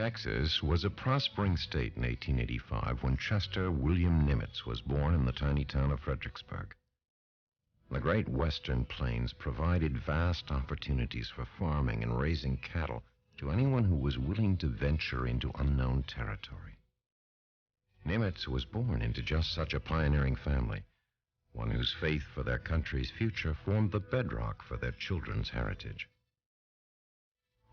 Texas was a prospering state in 1885 when Chester William Nimitz was born in the tiny town of Fredericksburg. The great western plains provided vast opportunities for farming and raising cattle to anyone who was willing to venture into unknown territory. Nimitz was born into just such a pioneering family, one whose faith for their country's future formed the bedrock for their children's heritage.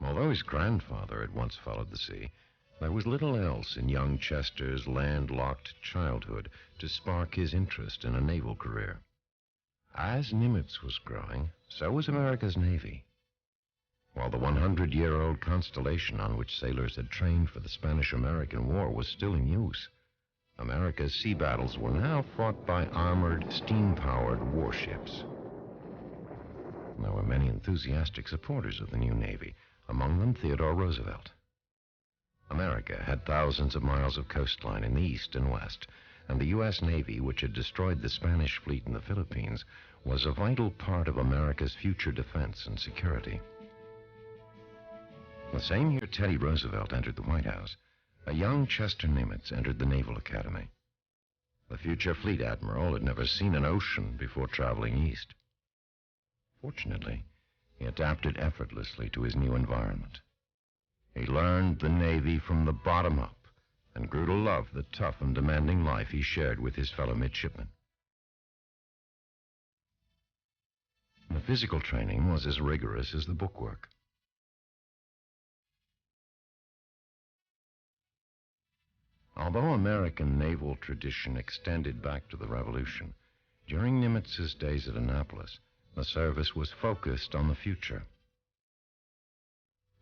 Although his grandfather had once followed the sea, there was little else in young Chester's landlocked childhood to spark his interest in a naval career. As Nimitz was growing, so was America's Navy. While the 100-year-old constellation on which sailors had trained for the Spanish-American War was still in use, America's sea battles were now fought by armored, steam-powered warships. There were many enthusiastic supporters of the new Navy, among them Theodore Roosevelt. America had thousands of miles of coastline in the east and west, and the U.S. Navy, which had destroyed the Spanish fleet in the Philippines, was a vital part of America's future defense and security. The same year Teddy Roosevelt entered the White House, a young Chester Nimitz entered the Naval Academy. The future fleet admiral had never seen an ocean before traveling east. Fortunately, he adapted effortlessly to his new environment. He learned the Navy from the bottom up and grew to love the tough and demanding life he shared with his fellow midshipmen. The physical training was as rigorous as the bookwork. Although American naval tradition extended back to the Revolution, during Nimitz's days at Annapolis, the service was focused on the future.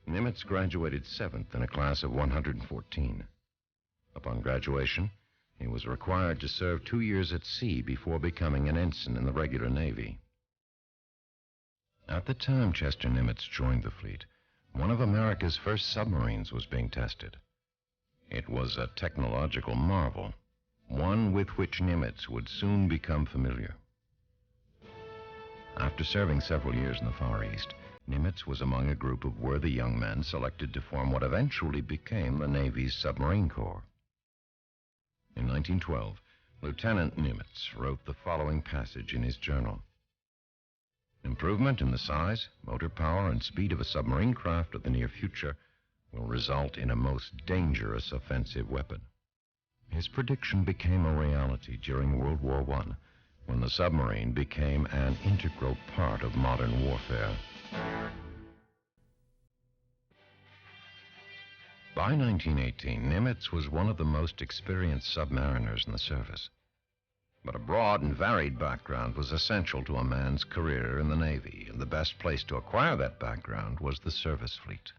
Nimitz graduated 7th in a class of 114. Upon graduation, he was required to serve 2 years at sea before becoming an ensign in the regular Navy. At the time Chester Nimitz joined the fleet, one of America's first submarines was being tested. It was a technological marvel, one with which Nimitz would soon become familiar. After serving several years in the Far East, Nimitz was among a group of worthy young men selected to form what eventually became the Navy's submarine corps. In 1912, Lieutenant Nimitz wrote the following passage in his journal. Improvement in the size, motor power, and speed of a submarine craft of the near future will result in a most dangerous offensive weapon. His prediction became a reality during World War I, when the submarine became an integral part of modern warfare. By 1918, Nimitz was one of the most experienced submariners in the service. But a broad and varied background was essential to a man's career in the Navy, and the best place to acquire that background was the service fleet.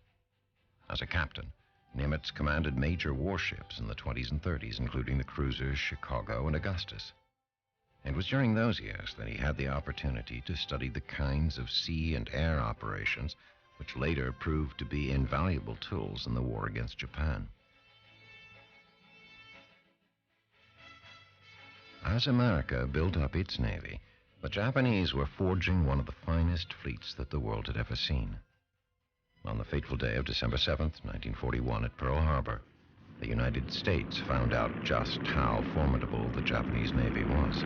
As a captain, Nimitz commanded major warships in the 20s and 30s, including the cruisers Chicago and Augustus. It was during those years that he had the opportunity to study the kinds of sea and air operations which later proved to be invaluable tools in the war against Japan. As America built up its Navy, the Japanese were forging one of the finest fleets that the world had ever seen. On the fateful day of December 7th, 1941, at Pearl Harbor, the United States found out just how formidable the Japanese Navy was.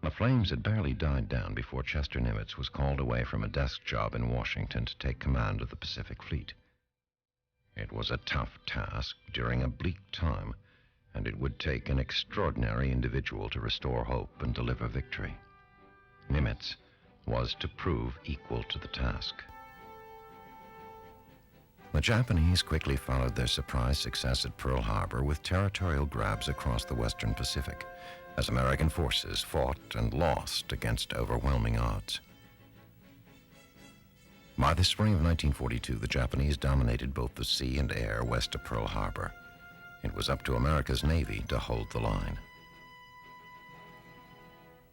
The flames had barely died down before Chester Nimitz was called away from a desk job in Washington to take command of the Pacific Fleet. It was a tough task during a bleak time, and it would take an extraordinary individual to restore hope and deliver victory. Nimitz was to prove equal to the task. The Japanese quickly followed their surprise success at Pearl Harbor with territorial grabs across the Western Pacific, as American forces fought and lost against overwhelming odds. By the spring of 1942, the Japanese dominated both the sea and air west of Pearl Harbor. It was up to America's Navy to hold the line.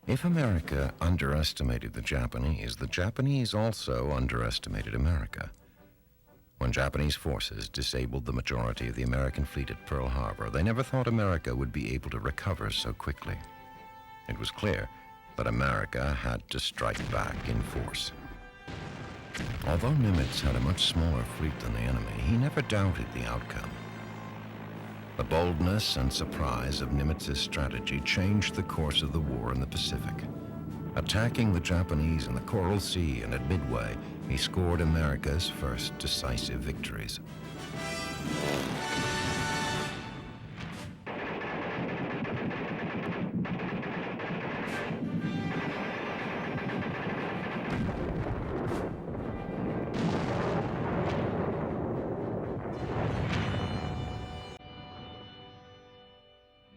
If America underestimated the Japanese also underestimated America. When Japanese forces disabled the majority of the American fleet at Pearl Harbor, they never thought America would be able to recover so quickly. It was clear that America had to strike back in force. Although Nimitz had a much smaller fleet than the enemy, he never doubted the outcome. The boldness and surprise of Nimitz's strategy changed the course of the war in the Pacific. Attacking the Japanese in the Coral Sea and at Midway, he scored America's first decisive victories.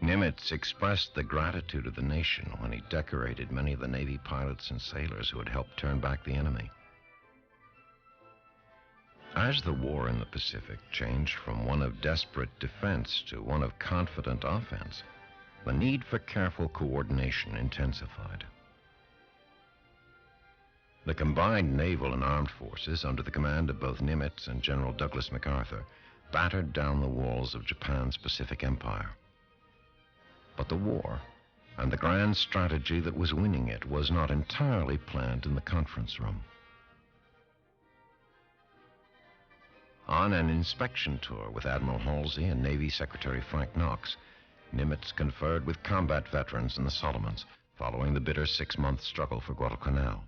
Nimitz expressed the gratitude of the nation when he decorated many of the Navy pilots and sailors who had helped turn back the enemy. As the war in the Pacific changed from one of desperate defense to one of confident offense, the need for careful coordination intensified. The combined naval and armed forces, under the command of both Nimitz and General Douglas MacArthur, battered down the walls of Japan's Pacific Empire. But the war, and the grand strategy that was winning it, was not entirely planned in the conference room. On an inspection tour with Admiral Halsey and Navy Secretary Frank Knox, Nimitz conferred with combat veterans in the Solomons following the bitter 6-month struggle for Guadalcanal.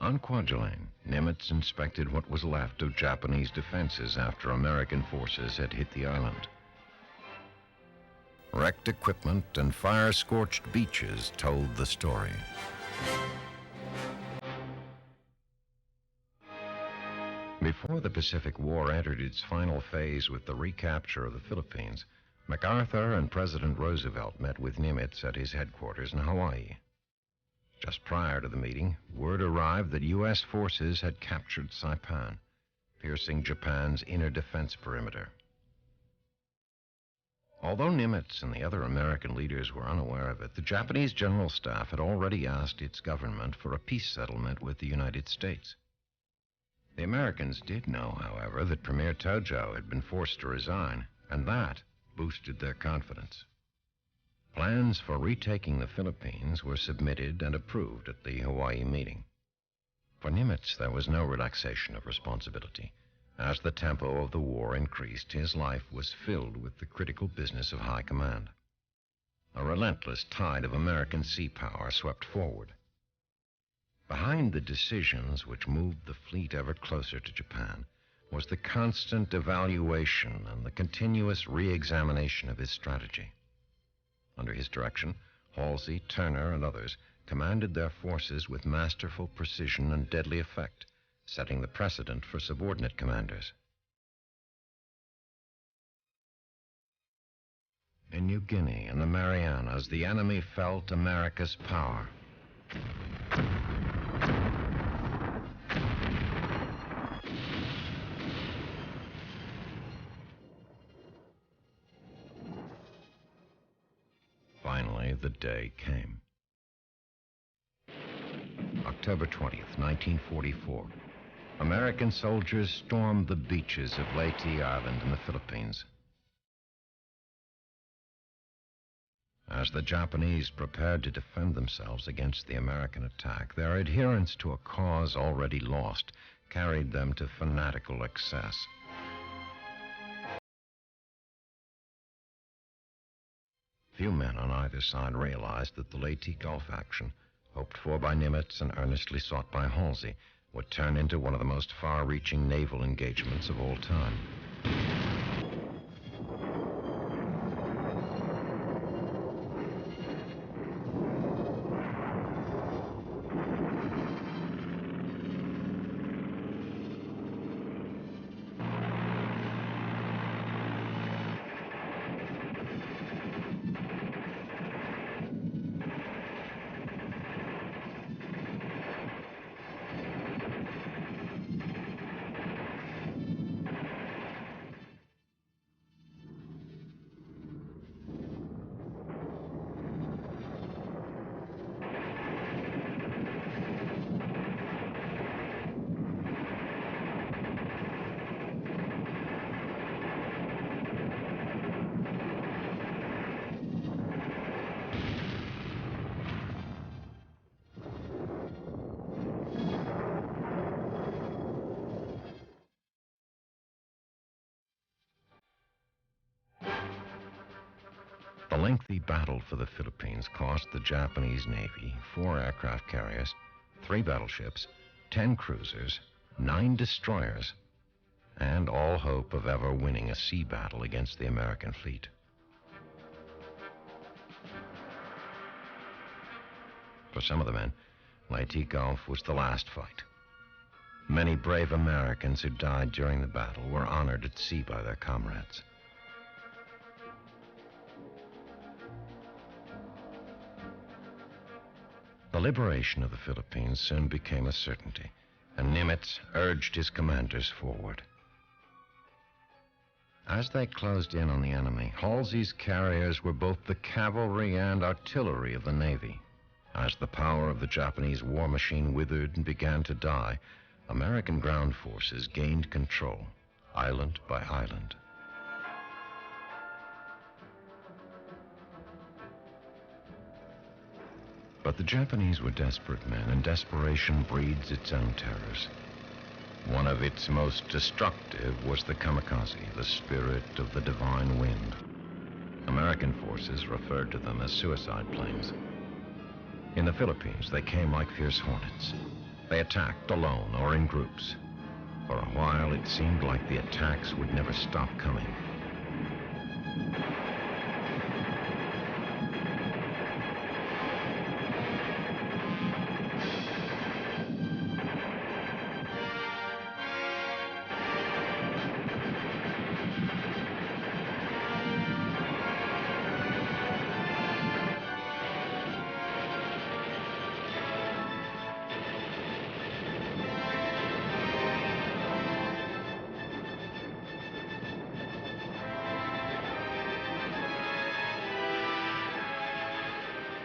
On Kwajalein, Nimitz inspected what was left of Japanese defenses after American forces had hit the island. Wrecked equipment and fire-scorched beaches told the story. Before the Pacific War entered its final phase with the recapture of the Philippines, MacArthur and President Roosevelt met with Nimitz at his headquarters in Hawaii. Just prior to the meeting, word arrived that U.S. forces had captured Saipan, piercing Japan's inner defense perimeter. Although Nimitz and the other American leaders were unaware of it, the Japanese General Staff had already asked its government for a peace settlement with the United States. The Americans did know, however, that Premier Tojo had been forced to resign, and that boosted their confidence. Plans for retaking the Philippines were submitted and approved at the Hawaii meeting. For Nimitz, there was no relaxation of responsibility. As the tempo of the war increased, his life was filled with the critical business of high command. A relentless tide of American sea power swept forward. Behind the decisions which moved the fleet ever closer to Japan was the constant evaluation and the continuous re-examination of his strategy. Under his direction, Halsey, Turner, and others commanded their forces with masterful precision and deadly effect, setting the precedent for subordinate commanders. In New Guinea and the Marianas, the enemy felt America's power. Finally, the day came. October 20th, 1944. American soldiers stormed the beaches of Leyte Island in the Philippines. As the Japanese prepared to defend themselves against the American attack, their adherence to a cause already lost carried them to fanatical excess. Few men on either side realized that the Leyte Gulf action, hoped for by Nimitz and earnestly sought by Halsey, would turn into one of the most far-reaching naval engagements of all time. lengthy battle for the Philippines cost the Japanese Navy 4 aircraft carriers, 3 battleships, 10 cruisers, 9 destroyers, and all hope of ever winning a sea battle against the American fleet. For some of the men, Leyte Gulf was the last fight. Many brave Americans who died during the battle were honored at sea by their comrades. The liberation of the Philippines soon became a certainty, and Nimitz urged his commanders forward. As they closed in on the enemy, Halsey's carriers were both the cavalry and artillery of the Navy. As the power of the Japanese war machine withered and began to die, American ground forces gained control, island by island. But the Japanese were desperate men, and desperation breeds its own terrors. One of its most destructive was the kamikaze, the spirit of the divine wind. American forces referred to them as suicide planes. In the Philippines, they came like fierce hornets. They attacked alone or in groups. For a while, it seemed like the attacks would never stop coming.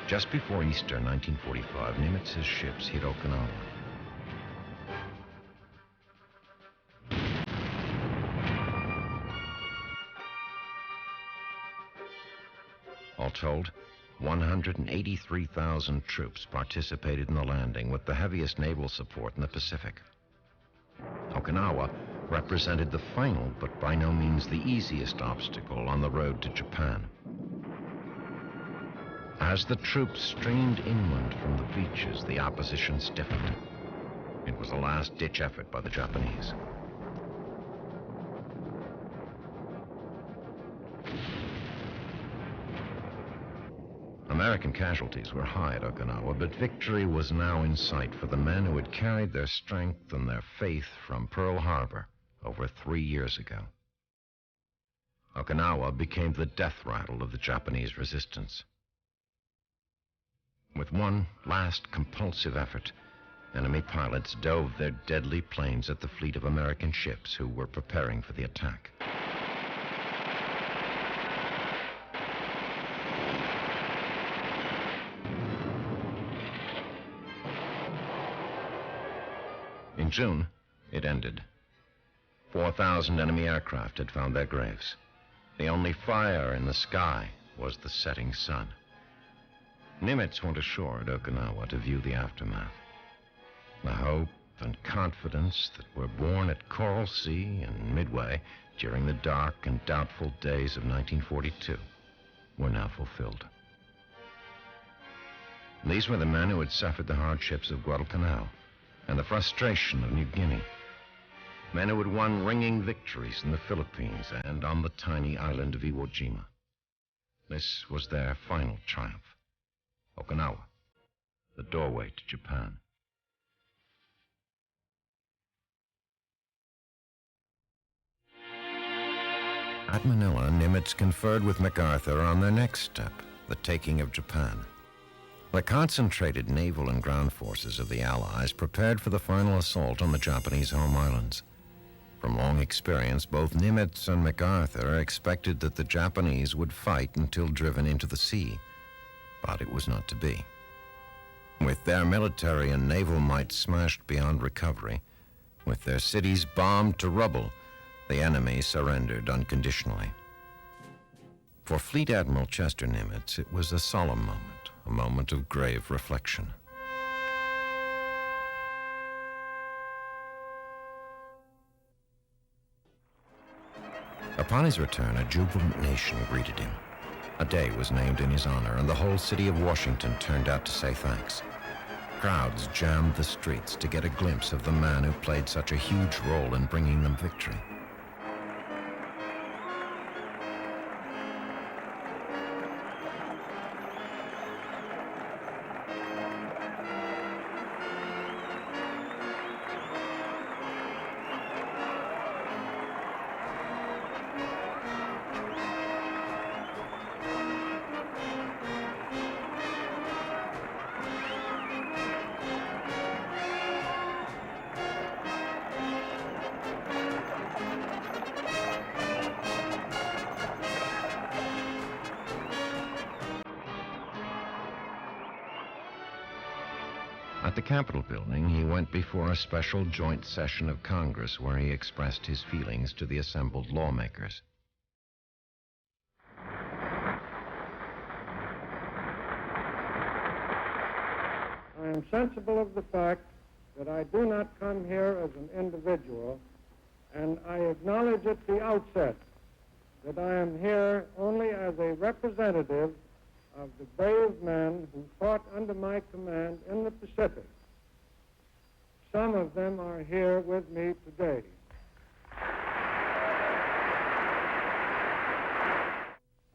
Just before Easter 1945, Nimitz's ships hit Okinawa. All told, 183,000 troops participated in the landing, with the heaviest naval support in the Pacific. Okinawa represented the final, but by no means the easiest obstacle on the road to Japan. As the troops streamed inland from the beaches, the opposition stiffened. It was a last-ditch effort by the Japanese. American casualties were high at Okinawa, but victory was now in sight for the men who had carried their strength and their faith from Pearl Harbor over 3 years ago. Okinawa became the death rattle of the Japanese resistance. With one last compulsive effort, enemy pilots dove their deadly planes at the fleet of American ships who were preparing for the attack. In June, it ended. 4,000 enemy aircraft had found their graves. The only fire in the sky was the setting sun. Nimitz went ashore at Okinawa to view the aftermath. The hope and confidence that were born at Coral Sea and Midway during the dark and doubtful days of 1942 were now fulfilled. These were the men who had suffered the hardships of Guadalcanal and the frustration of New Guinea. Men who had won ringing victories in the Philippines and on the tiny island of Iwo Jima. This was their final triumph. Okinawa, the doorway to Japan. At Manila, Nimitz conferred with MacArthur on their next step, the taking of Japan. The concentrated naval and ground forces of the Allies prepared for the final assault on the Japanese home islands. From long experience, both Nimitz and MacArthur expected that the Japanese would fight until driven into the sea. But it was not to be. With their military and naval might smashed beyond recovery, with their cities bombed to rubble, the enemy surrendered unconditionally. For Fleet Admiral Chester Nimitz, it was a solemn moment, a moment of grave reflection. Upon his return, a jubilant nation greeted him. A day was named in his honor, and the whole city of Washington turned out to say thanks. Crowds jammed the streets to get a glimpse of the man who played such a huge role in bringing them victory. At the Capitol building, he went before a special joint session of Congress where he expressed his feelings to the assembled lawmakers. I am sensible of the fact that I do not come here as an individual, and I acknowledge at the outset that I am here only as a representative of the brave men who fought under my command in the Pacific. Some of them are here with me today.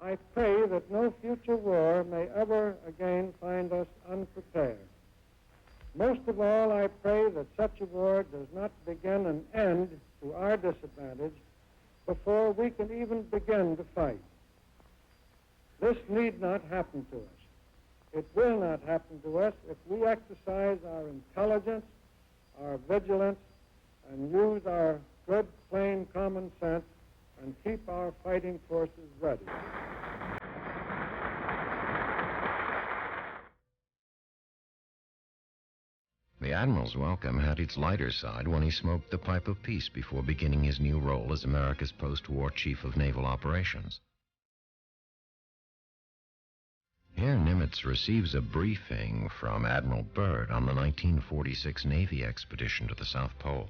I pray that no future war may ever again find us unprepared. Most of all, I pray that such a war does not begin and end to our disadvantage before we can even begin to fight. This need not happen to us. It will not happen to us if we exercise our intelligence, our vigilance, and use our good, plain common sense and keep our fighting forces ready. The Admiral's welcome had its lighter side when he smoked the pipe of peace before beginning his new role as America's post-war Chief of Naval Operations. Here, Nimitz receives a briefing from Admiral Byrd on the 1946 Navy expedition to the South Pole.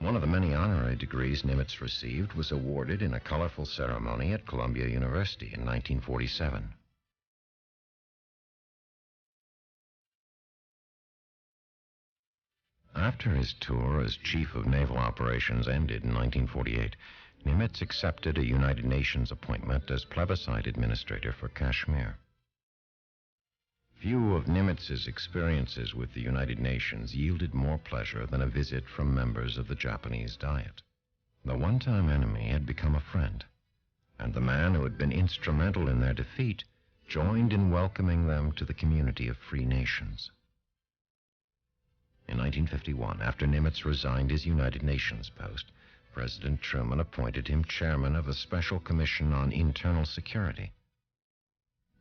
One of the many honorary degrees Nimitz received was awarded in a colorful ceremony at Columbia University in 1947. After his tour as Chief of Naval Operations ended in 1948, Nimitz accepted a United Nations appointment as plebiscite administrator for Kashmir. Few of Nimitz's experiences with the United Nations yielded more pleasure than a visit from members of the Japanese Diet. The one-time enemy had become a friend, and the man who had been instrumental in their defeat joined in welcoming them to the community of free nations. In 1951, after Nimitz resigned his United Nations post, President Truman appointed him chairman of a special commission on internal security.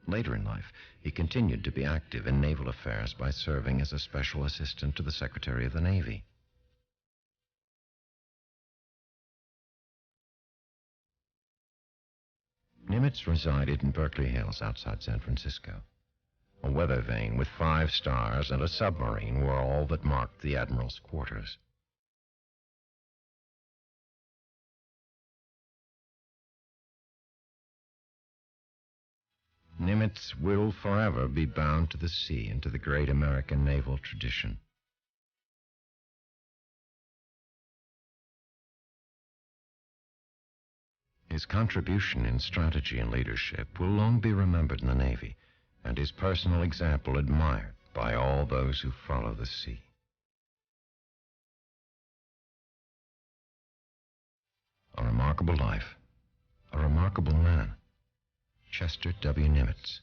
Later in life, he continued to be active in naval affairs by serving as a special assistant to the Secretary of the Navy. Nimitz resided in Berkeley Hills outside San Francisco. A weather vane with 5 stars and a submarine were all that marked the Admiral's quarters. Nimitz will forever be bound to the sea and to the great American naval tradition. His contribution in strategy and leadership will long be remembered in the Navy, and his personal example admired by all those who follow the sea. A remarkable life, a remarkable man, Chester W. Nimitz.